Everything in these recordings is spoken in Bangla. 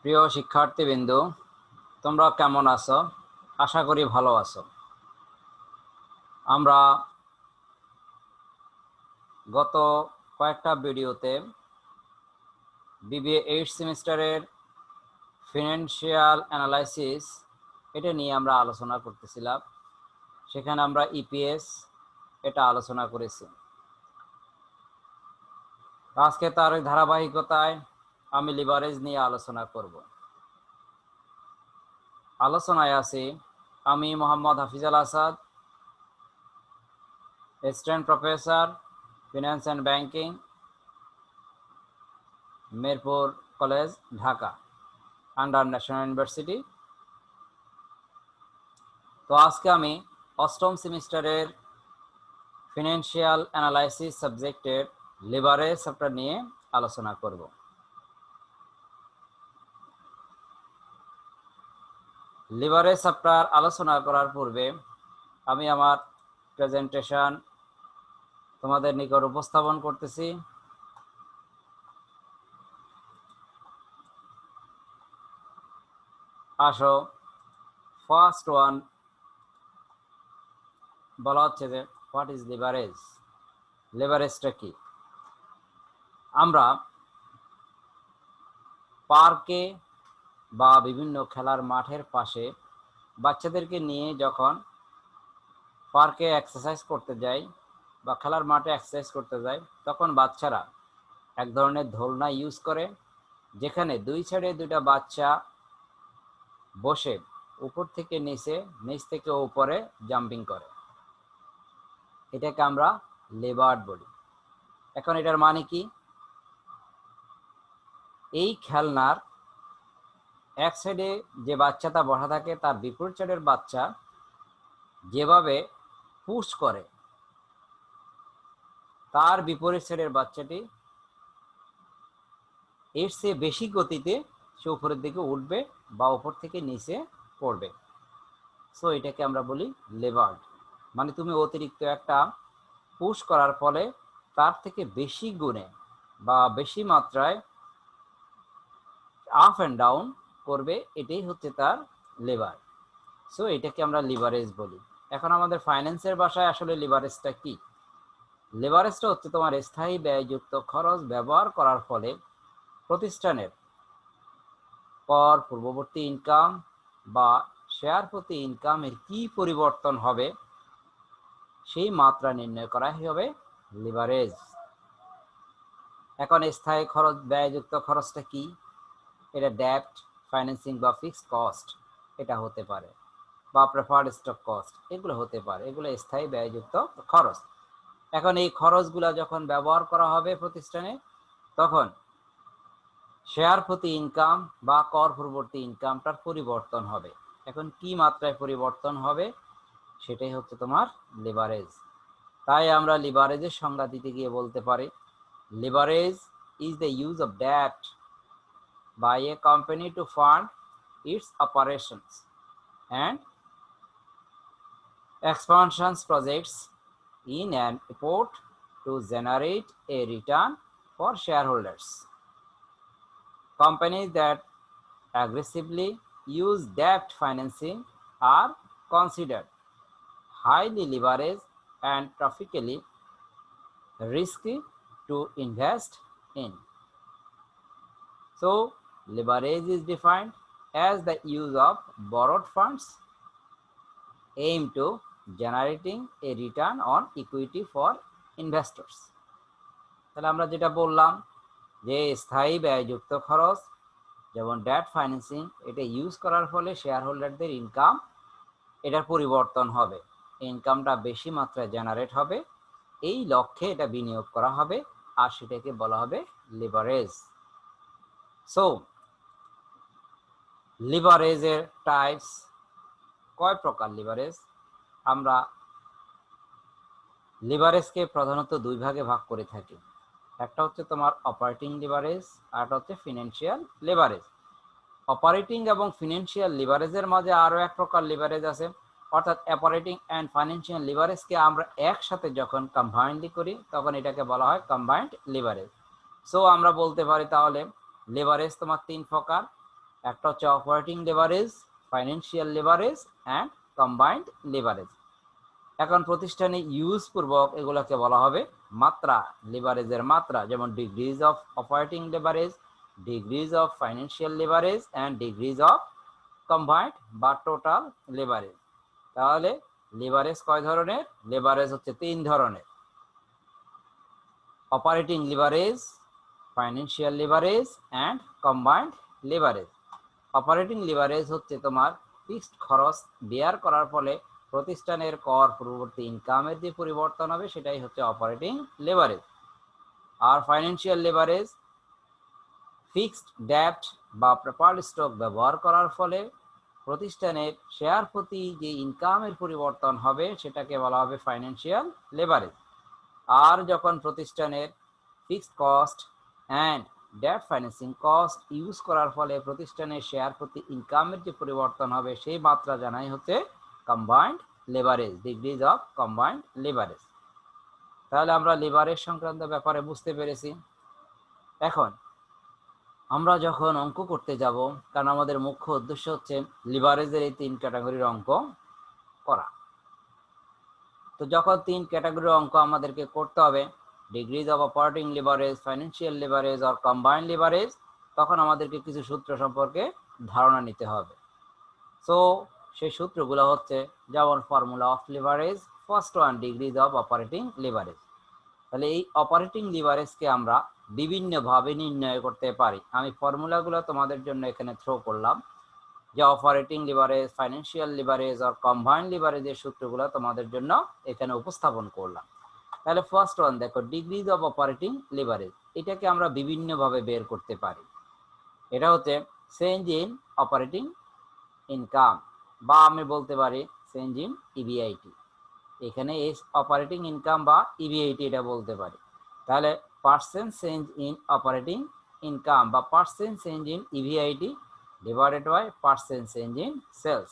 প্রিয় শিক্ষার্থীবৃন্দ, তোমরা কেমন আছো? আশা করি ভালো আছো। আমরা গত কয়েকটা ভিডিওতে বিবিএ 8 সেমিস্টারের ফিনান্সিয়াল অ্যানালাইসিস এটা নিয়ে আমরা আলোচনা করতেছিলাম। সেখানে আমরা ইপিএস এটা আলোচনা করেছি। আজকে তার ধারাবাহিকতায় আমি লিভারেজ নিয়ে আলোচনা করব। আলোচনায় আছি আমি Mohammad Hafizal Asad, assistant professor finance and banking, Mirpur college, Dhaka, under national university. তো আজকে আমি অষ্টম সেমিস্টারের ফিনান্সিয়াল অ্যানালাইসিস সাবজেক্টের লিভারেজ চ্যাপ্টার নিয়ে আলোচনা করব। লিভারেজ চ্যাপ্টার আলোচনা করার পূর্বে আমি আমার প্রেজেন্টেশন তোমাদের নিকট উপস্থাপন করতেছি। আসো, ফার্স্ট ওয়ান বলা হচ্ছে যে হোয়াট ইজ লিভারেজ। লিভারেজটা কি? আমরা পার্কে বা বিভিন্ন খেলার মাঠের পাশে বাচ্চাদেরকে নিয়ে যখন পার্কে এক্সারসাইজ করতে যাই বা খেলার মাঠে এক্সারসাইজ করতে যাই, তখন বাচ্চারা এক ধরনের দোলনা ইউজ করে, যেখানে দুই সাইডে দুইটা বাচ্চা বসে উপর থেকে নিচে, নিচ থেকে উপরে জাম্পিং করে। এটাকে আমরা লেভার্ড বলি। এখন এটার মানে কি? এই খেলনার এক সাইডে যে বাচ্চাটা বসা থাকে, তার বিপরীত সাইডের বাচ্চা যেভাবে পুশ করে, তার বিপরীত সাইডের বাচ্চাটি এর চেয়ে বেশি গতিতে সে উপরের দিকে উঠবে বা উপর থেকে নিচে পড়বে। সো এটাকে আমরা বলি লেভার্ড। মানে তুমি অতিরিক্ত একটা পুশ করার ফলে তার থেকে বেশি গুণে বা বেশি মাত্রায় আপ অ্যান্ড ডাউন করবে, এটাই হচ্ছে তার লেভার। সো এটাকে আমরা লিভারেজ বলি। এখন আমাদের ফাইন্যান্সের ভাষায় আসলে লিভারেজটা কি? লিভারেজটা হচ্ছে তোমার স্থায়ী ব্যয়যুক্ত খরচ ব্যবহার করার ফলে প্রতিষ্ঠানের কর পূর্ববর্তী ইনকাম বা শেয়ার প্রতি ইনকামের কি পরিবর্তন হবে সেই মাত্রা নির্ণয় করা হবে লিভারেজ। এখন স্থায়ী খরচ ব্যয়যুক্ত খরচটা কি? এটা ডেপ্ট, ফাইন্যান্সিং বা ফিক্সড কস্ট এটা হতে পারে, বা প্রেফার্ড স্টক কস্ট এগুলো হতে পারে। এগুলো স্থায়ী ব্যয়যুক্ত খরচ। এখন এই খরচগুলো যখন ব্যবহার করা হবে প্রতিষ্ঠানে, তখন শেয়ার প্রতি ইনকাম বা কর পূর্ববর্তী ইনকামটার পরিবর্তন হবে। এখন কি মাত্রায় পরিবর্তন হবে সেটাই হচ্ছে তোমার লিভারেজ। তাই আমরা লিভারেজের সংজ্ঞা দিতে গিয়ে বলতে পারি, leverage is the use of debt by a company to fund its operations and expansion projects in an effort to generate a return for shareholders. Companies that aggressively use debt financing are considered highly leveraged and tragically risky to invest in. So, leverage is defined as the use of borrowed funds aimed to generating a return on equity for investors. তাহলে আমরা যেটা বললাম যে স্থায়ী ব্যয়যুক্ত খরচ যেমন ডেট ফাইন্যান্সিং, এটা ইউজ করার ফলে শেয়ার হোল্ডারদের ইনকাম এটার পরিবর্তন হবে, ইনকামটা বেশি মাত্রায় জেনারেট হবে, এই লক্ষ্যে এটা বিনিয়োগ করা হবে, আর সেটাকে বলা হবে লিভারেজ। সো লিভারেজের টাইপস কয় প্রকার লিভারেজ? আমরা লিভারেজকে প্রধানত দুই ভাগে ভাগ করে থাকি। একটা হচ্ছে তোমার অপারেটিং লিভারেজ, আর একটা হচ্ছে ফিনান্সিয়াল লিভারেজ। অপারেটিং এবং ফিনান্সিয়াল লিভারেজের মাঝে আরও এক প্রকার লিভারেজ আছে, অর্থাৎ অপারেটিং অ্যান্ড ফাইন্যান্সিয়াল লিভারেজকে আমরা একসাথে যখন কম্বাইন্ডলি করি তখন এটাকে বলা হয় কম্বাইন্ড লিভারেজ। সো আমরা বলতে পারি তাহলে লিভারেজ তোমার তিন প্রকার। একটা হচ্ছে operating leverage, financial leverage and combined leverage. এখন প্রতিষ্ঠানে ইউজ পূর্বক এগুলোকে বলা হবে মাত্রা, লেভারেজের মাত্রা, যেমন degrees of operating leverage, degrees of financial leverage and degrees of combined বা টোটাল লেভারেজ। তাহলে লেভারেজ কয় ধরনের? লেভারেজ হচ্ছে 3 ধরনের: operating leverage, financial leverage and combined leverage. Operating leverage হচ্ছে তোমার ফিক্সড খরচ বেয়ার করার ফলে প্রতিষ্ঠানের কর পূর্ববর্তী ইনকামের যে পরিবর্তন হবে সেটাই হচ্ছে অপারেটিং লেভারেজ। আর ফাইন্যান্সিয়াল লেভারেজ ফিক্সড ডেট বা প্রেফার্ড স্টক ব্যবহার করার ফলে প্রতিষ্ঠানের শেয়ার প্রতি যে ইনকামের পরিবর্তন হবে সেটাকে বলা হবে ফাইন্যান্সিয়াল লেভারেজ। আর যখন প্রতিষ্ঠানের fixed cost and debt financing cost use করার ফলে প্রতিষ্ঠানের শেয়ার প্রতি ইনকামের যে পরিবর্তন হবে সেই মাত্রা জানাই হচ্ছে combined leverage, degrees of combined leverage. তাহলে আমরা লেভারেজ সংক্রান্ত ব্যাপারে বুঝতে পেরেছি। এখন আমরা যখন অঙ্ক করতে যাব, কারণ আমাদের মুখ্য উদ্দেশ্য হচ্ছে লিভারেজের এই 3 ক্যাটাগরির অঙ্ক করা, তো যখন 3 ক্যাটাগরির অঙ্ক আমাদেরকে করতে হবে, degrees of operating leverage, financial leverage আর কম্বাইন্ড লিভারেজ, তখন আমাদেরকে কিছু সূত্র সম্পর্কে ধারণা নিতে হবে। সো সেই সূত্রগুলো হচ্ছে, যেমন formula of leverage, first one degrees of operating leverage. তাহলে এই অপারেটিং লিভারেজকে আমরা বিভিন্নভাবে নির্ণয় করতে পারি। আমি ফর্মুলাগুলো তোমাদের জন্য এখানে থ্রো করলাম, যে অপারেটিং লিভারেজ, ফাইন্যান্সিয়াল লিভারেজ আর কম্বাইন্ড লিভারেজের সূত্রগুলো তোমাদের জন্য এখানে উপস্থাপন করলাম। তাহলে ফার্স্ট ওয়ান দেখো, ডিগ্রিজ অফ অপারেটিং লিভারেজ, এটাকে আমরা বিভিন্নভাবে বের করতে পারি। এটা হচ্ছে চেঞ্জ ইন অপারেটিং ইনকাম, বা আমি বলতে পারি চেঞ্জ ইন ইবিআইটি। এখানে এই অপারেটিং ইনকাম বা ইবিআইটি এটা বলতে পারি। তাহলে percent change in operating income বা percent change in EBIT divided by percent change in sales.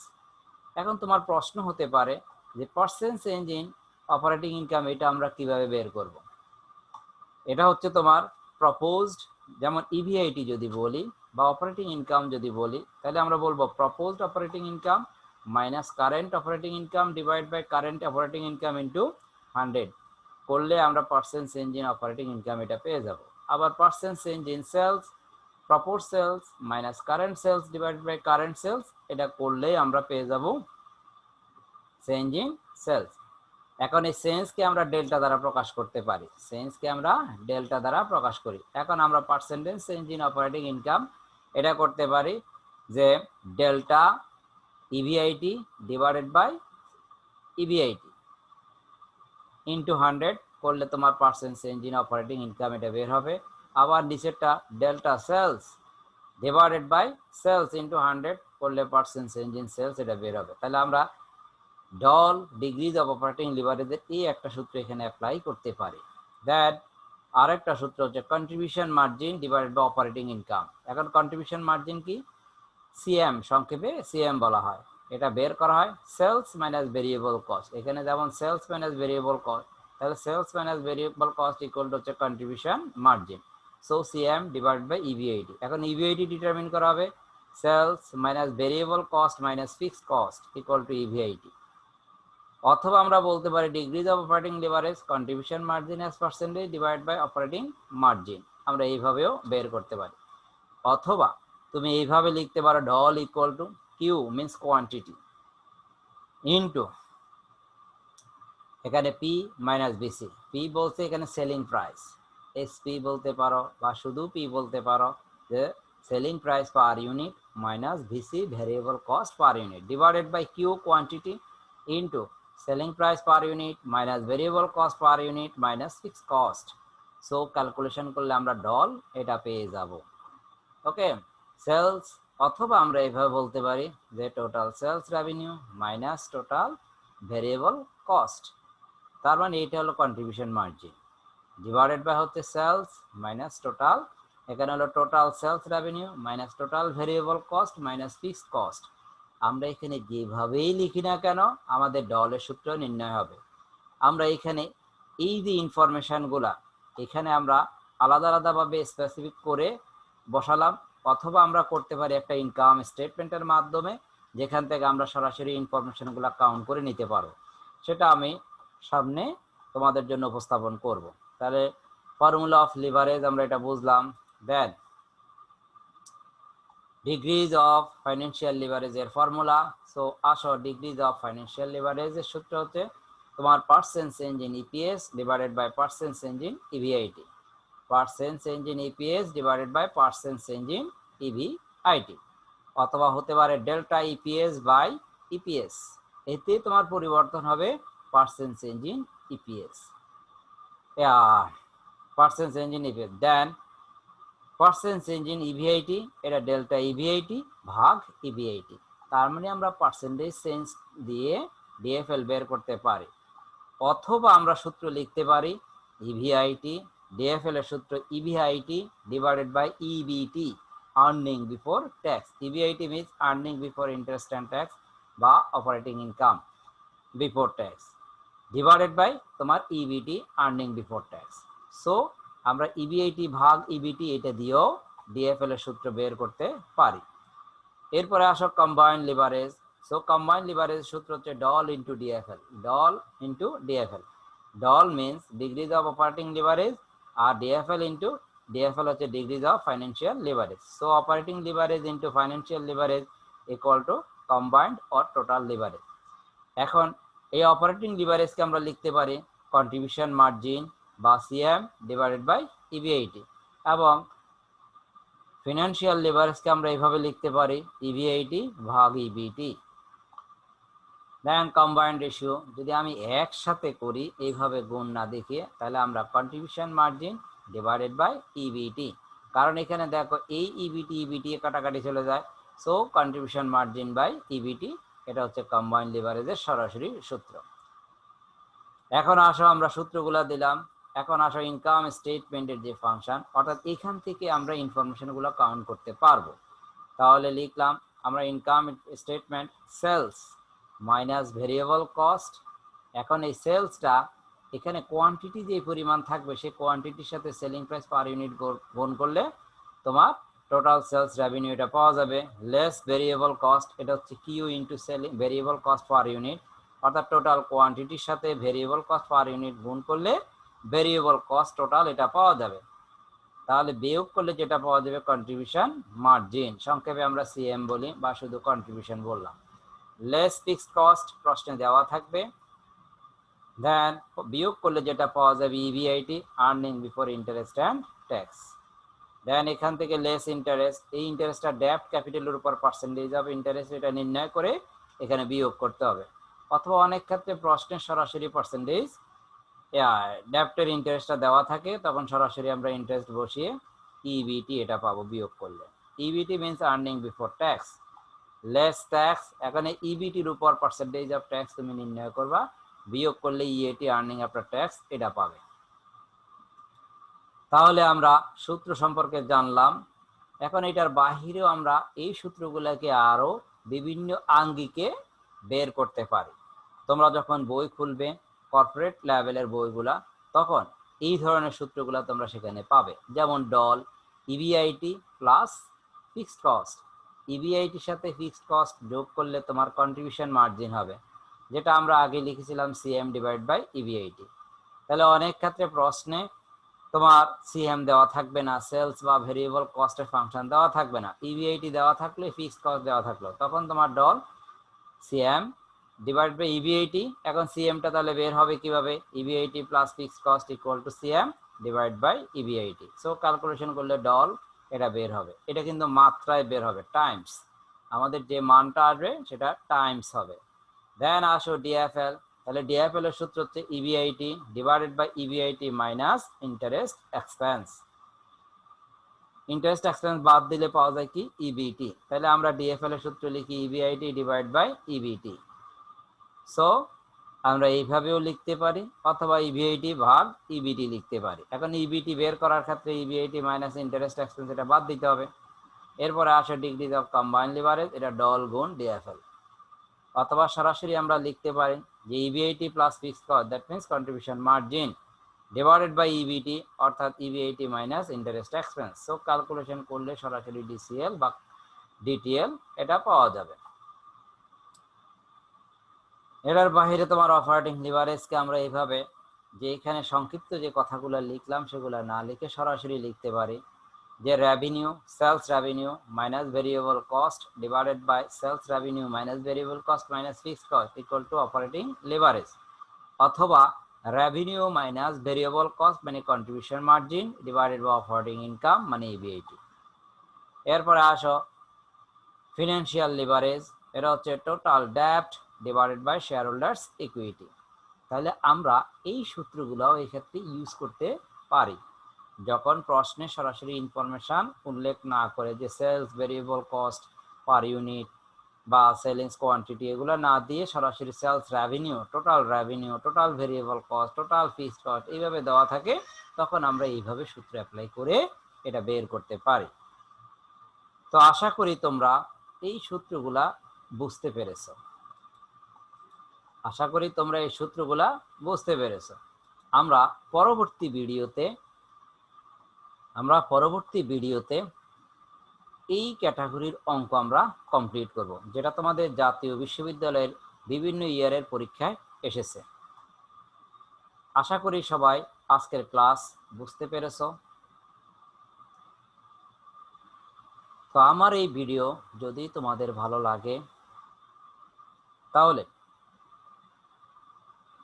এখন তোমার প্রশ্ন হতে পারে যে percent change in operating income এটা আমরা কিভাবে বের করব? এটা হচ্ছে তোমার প্রপোজড, যেমন ইবিআইটি যদি বলি বা অপারেটিং ইনকাম যদি বলি, তাহলে আমরা বলবো proposed operating income minus current operating income divide by current operating income into 100 করলে আমরা percent change in operating income এটা পেয়ে যাব। আবার percent change in sales, propose sales minus current sales divide by current sales, এটা করলেই আমরা পেয়ে যাব চেঞ্জ ইন সেলস। এখন এই চেঞ্জকে আমরা ডেল্টা দ্বারা প্রকাশ করতে পারি, চেঞ্জকে আমরা ডেল্টা দ্বারা প্রকাশ করি। এখন আমরা percentage change in operating income এটা করতে পারি যে delta EBIT divided by EBIT into 100 করলে তোমার percent change in operating income এটা বের হবে। আবার নিচেরটা delta sales divided by sales into 100 করলে পার্সেন্ট চেঞ্জ ইন সেলস এটা বের হবে। তাহলে আমরা ডল ডিগ্রিজ অফ অপারেটিং লিভারেজের এই একটা সূত্র এখানে অ্যাপ্লাই করতে পারি। দ্যাট আরেকটা সূত্র হচ্ছে contribution margin divided by operating income. এখন কন্ট্রিবিউশন মার্জিন কি? সিএম, সংক্ষেপে সিএম বলা হয়। এটা বের করা হয় সেলস মাইনাস ভেরিয়েবল কস্ট। এখানে যেমন সেলস মাইনাস ভেরিয়েবল কস্ট, তাহলে sales minus variable cost equal to হচ্ছে contribution margin. So CM divide by EBIT. এখন ইভিআইটি ডিটারমিন করা হবে sales minus variable cost minus fixed cost equal to EBIT. অথবা আমরা বলতে পারি degrees of operating leverage contribution margin as percentage divide by operating margin, আমরা এইভাবেও বের করতে পারি। অথবা তুমি এইভাবে লিখতে পারো DOL equal to Q means quantity into এখানে পি মাইনাস বিসি। পি বলতে এখানে সেলিং প্রাইস, এসপি বলতে পারো বা শুধু পি বলতে পারো, যে selling price per unit minus VC variable cost per unit divided by Q quantity into selling price per unit minus variable cost per unit minus fixed cost. So calculation করলে আমরা ডল এটা পেয়ে যাব। ওকে, সেলস, অথবা আমরা এইভাবে বলতে পারি যে total sales revenue minus total variable cost, তার মানে এটা হলো কন্ট্রিবিউশন মার্জিন ডিভাইডেড বাই হচ্ছে সেলস মাইনাস টোটাল, এখানে হলো total sales revenue minus total variable cost minus fixed cost. আমরা এখানে যেভাবেই লিখি না কেন আমাদের ডলের সূত্র নির্ণয় হবে। আমরা এখানে এই যে ইনফরমেশনগুলা এখানে আমরা আলাদা আলাদাভাবে স্পেসিফিক করে বসালাম, অথবা আমরা করতে পারি একটা ইনকাম স্টেটমেন্টের মাধ্যমে, যেখান থেকে আমরা সরাসরি ইনফরমেশনগুলো কাউন্ট করে নিতে পারবো। সেটা আমি সামনে তোমাদের জন্য উপস্থাপন করব। তাহলে ফর্মুলা অফ লিভারেজ আমরা এটা বুঝলাম। দেন ডিগ্রিজ অফ ফাইন্যান্সিয়াল লিভারেজের ফর্মুলা। সো আসো, ডিগ্রিজ অফ ফাইন্যান্সিয়াল লিভারেজের সূত্র হচ্ছে তোমার percent change in EPS divided by percent change in EBIT. Percent change in EPS divided by percent change in EBIT, অথবা হতে পারে ডেল্টা ইপিএস বাই ইপিএস। এতে তোমার পরিবর্তন হবে percent change in EPS, percent change in EPS. Then percent change in EBIT, এটা ডেল্টা ইভিআইটি ভাগ ইভিআইটি। তার মানে আমরা পার্সেন্টেজ চেঞ্জ দিয়ে ডিএফএল বের করতে পারি, অথবা আমরা সূত্র লিখতে পারি ইভিআইটি, ডিএফএল এর সূত্র EBIT divided by EBT, earning before tax. EBIT means earning before interest and tax বা operating income before tax, divided by তোমার EBT, earning before tax. So আমরা ইবিআইটি ভাগ ইবিটি এটা দিয়েও ডিএফএল এর সূত্র বের করতে পারি। এরপরে আসো combined leverage. So combined leverage সূত্র হচ্ছে DOL into DFL, DOL into DFL. DOL means degrees of operating leverage, আর ডিএফএল ইন্টু ডিএফএল হচ্ছে degrees of financial leverage. So operating leverage into financial leverage equal to combined or total leverage. এখন এই অপারেটিং লিভারেজকে আমরা লিখতে পারি কন্ট্রিবিউশন মার্জিন বা সিএম ডিভাইডেড বাই ইভিআইটি, এবং ফিনান্সিয়াল লিভারেজকে আমরা এইভাবে লিখতে পারি ইভিআইটি ভাগ ইবিটি। দেন কম্বাইন্ড রেশিও যদি আমি একসাথে করি এইভাবে গুণ না দেখিয়ে, তাহলে আমরা contribution margin divided by EBT, কারণ এখানে দেখো এই ইবিটি ইবিটি কাটাকাটি চলে যায়। So contribution margin by EBT, এটা হচ্ছে কম্বাইন্ড লিভারেজের সরাসরি সূত্র। এখন আসো আমরা সূত্রগুলো দিলাম। এখন আসো ইনকাম স্টেটমেন্টের যে ফাংশন, অর্থাৎ এখান থেকে আমরা ইনফরমেশনগুলো কাউন্ট করতে পারবো। তাহলে লিখলাম আমরা income statement sales minus variable cost. এখন এই সেলসটা এখানে কোয়ান্টিটি যে পরিমাণ থাকবে সেই কোয়ান্টিটির সাথে সেলিং প্রাইস পার ইউনিট গুণ করলে তোমার টোটাল সেলস রেভিনিউ এটা পাওয়া যাবে, লেস ভেরিয়েবল কস্ট, এটা হচ্ছে Q into selling variable cost per unit, অর্থাৎ টোটাল কোয়ান্টিটির সাথে ভেরিয়েবল কস্ট পার ইউনিট গুণ করলে ভেরিয়েবল কস্ট টোটাল এটা পাওয়া যাবে। তাহলে বিয়োগ করলে যেটা পাওয়া যাবে কন্ট্রিবিউশন মার্জিন, সংক্ষেপে আমরা সিএম বলি বা শুধু কন্ট্রিবিউশন বললাম। লেস ফিক্সড কস্ট প্রশ্নে দেওয়া থাকবে। দেন বিয়োগ করলে যেটা পাওয়া যাবে EBIT, earning before interest and tax. Then এখান থেকে লেস ইন্টারেস্ট, এই ইন্টারেস্টটা ডেপ্ট ক্যাপিটালের উপর পার্সেন্টেজ অফ ইন্টারেস্ট, এটা নির্ণয় করে এখানে বিয়োগ করতে হবে, অথবা অনেক ক্ষেত্রে প্রশ্নে সরাসরি পার্সেন্টেজ ডেপ্টের ইন্টারেস্টটা দেওয়া থাকে, তখন সরাসরি আমরা ইন্টারেস্ট বসিয়ে ইবিটি এটা পাবো বিয়োগ করলে। EBIT means earning before tax, less tax, এখানে ইবিটির উপর পার্সেন্টেজ অফ ট্যাক্স তুমি নির্ণয় করবা, বিয়োগ করলে ইএটি আর্নিং আফটার ট্যাক্স এটা পাবে। তাহলে আমরা সূত্র সম্পর্কে জানলাম। এখন এটার বাহিরেও আমরা এই সূত্রগুলোকে আরো বিভিন্ন আঙ্গিকে বের করতে পারি। তোমরা যখন বই খুলবে কর্পোরেট লেভেলের বইগুলা, তখন এই ধরনের সূত্রগুলো তোমরা সেখানে পাবে, যেমন DOL EBIT plus fixed cost, ইবিআইটির সাথে ফিক্সড কস্ট যোগ করলে তোমার কন্ট্রিবিউশন মার্জিন হবে, যেটা আমরা আগে লিখেছিলাম সিএম ডিভাইড বাই ইবিআইটি। তাহলে অনেক ক্ষেত্রে প্রশ্নে তোমার সিএম দেওয়া থাকবে না, সেলস বা ভেরিয়েবল কস্টের ফাংশন দেওয়া থাকবে না, ইবিআইটি দেওয়া থাকলে ফিক্সড কস্ট দেওয়া থাকলো, তখন তোমার DOL CM divide by EBIT. এখন সিএমটা তাহলে বের হবে কিভাবে, EBIT plus fixed cost equal to CM divide by EBIT. So calculation করলে ডল এটা বের হবে, এটা কিন্তু মাত্রায় বের হবে, টাইমস, আমাদের যে মানটা আসবে সেটা টাইমস হবে। দেন আসো ডিএফএল, তাহলে ডিএফএল এর সূত্র হচ্ছে EBIT divided by EBIT minus interest expense. Interest expense বাদ দিলে পাওয়া যায় কি ইবিটি, তাহলে আমরা ডিএফএল এর সূত্র লিখি EBIT divide by EBT. So আমরা এইভাবেও লিখতে পারি, অথবা ইভিআইটি ভাগ ইবিটি লিখতে পারি। এখন ইবিটি বের করার ক্ষেত্রে ইবিআইটি মাইনাস ইন্টারেস্ট এক্সপেন্স এটা বাদ দিতে হবে। এরপরে আসে ডিগ্রিজ অফ কম্বাইন্ড লিভারেজ, এটা ডল গুণ ডিএফএল, অথবা সরাসরি আমরা লিখতে পারি যে EBIT plus fixed cost that means contribution margin divided by EBT অর্থাৎ EBIT minus interest expense. So calculation করলে সরাসরি ডিসিএল বা ডিটিএল এটা পাওয়া যাবে। এটার বাইরে তোমার অপারেটিং লিভারেজকে আমরা এইভাবে, যে এখানে সংক্ষিপ্ত যে কথাগুলো লিখলাম সেগুলো না লিখে সরাসরি লিখতে পারি যে revenue, sales revenue minus variable cost divided by sales revenue minus variable cost minus fixed cost equal to operating leverage, অথবা রেভিনিউ মাইনাস ভেরিয়েবল কস্ট মানে contribution margin divided by operating income মানে ইবিআইটি। এরপরে আসো ফিনান্সিয়াল লিভারেজ, এটা হচ্ছে টোটাল ডেপ্ট divided by shareholders equity. তাহলে আমরা এই সূত্রগুলোও এই ক্ষেত্রে ইউজ করতে পারি যখন প্রশ্নে সরাসরি ইনফরমেশন উল্লেখ না করে, যে sales variable cost per unit বা সেলিংস কোয়ান্টিটি এগুলো না দিয়ে সরাসরি sales revenue, total variable cost, total fixed cost এইভাবে দেওয়া থাকে, তখন আমরা এইভাবে সূত্র অ্যাপ্লাই করে এটা বের করতে পারি। তো আশা করি তোমরা এই সূত্রগুলা বুঝতে পেরেছো। আশা করি তোমরা এই সূত্রগুলা বুঝতে পেরেছো। আমরা পরবর্তী ভিডিওতে এই ক্যাটাগরির অঙ্ক আমরা কমপ্লিট করব, যেটা তোমাদের জাতীয় বিশ্ববিদ্যালয়ের বিভিন্ন ইয়ারের পরীক্ষায় এসেছে। আশা করি সবাই আজকের ক্লাস বুঝতে পেরেছো। তো আমার এই ভিডিও যদি তোমাদের ভালো লাগে তাহলে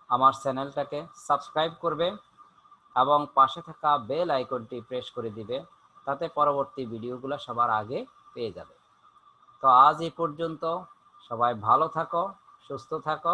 আমার চ্যানেলটাকে সাবস্ক্রাইব করবে এবং পাশে থাকা বেল আইকনটি প্রেস করে দিবে, তাতে পরবর্তী ভিডিওগুলো সবার আগে পেয়ে যাবে। তো আজ এই পর্যন্ত, সবাই ভালো থাকো, সুস্থ থাকো।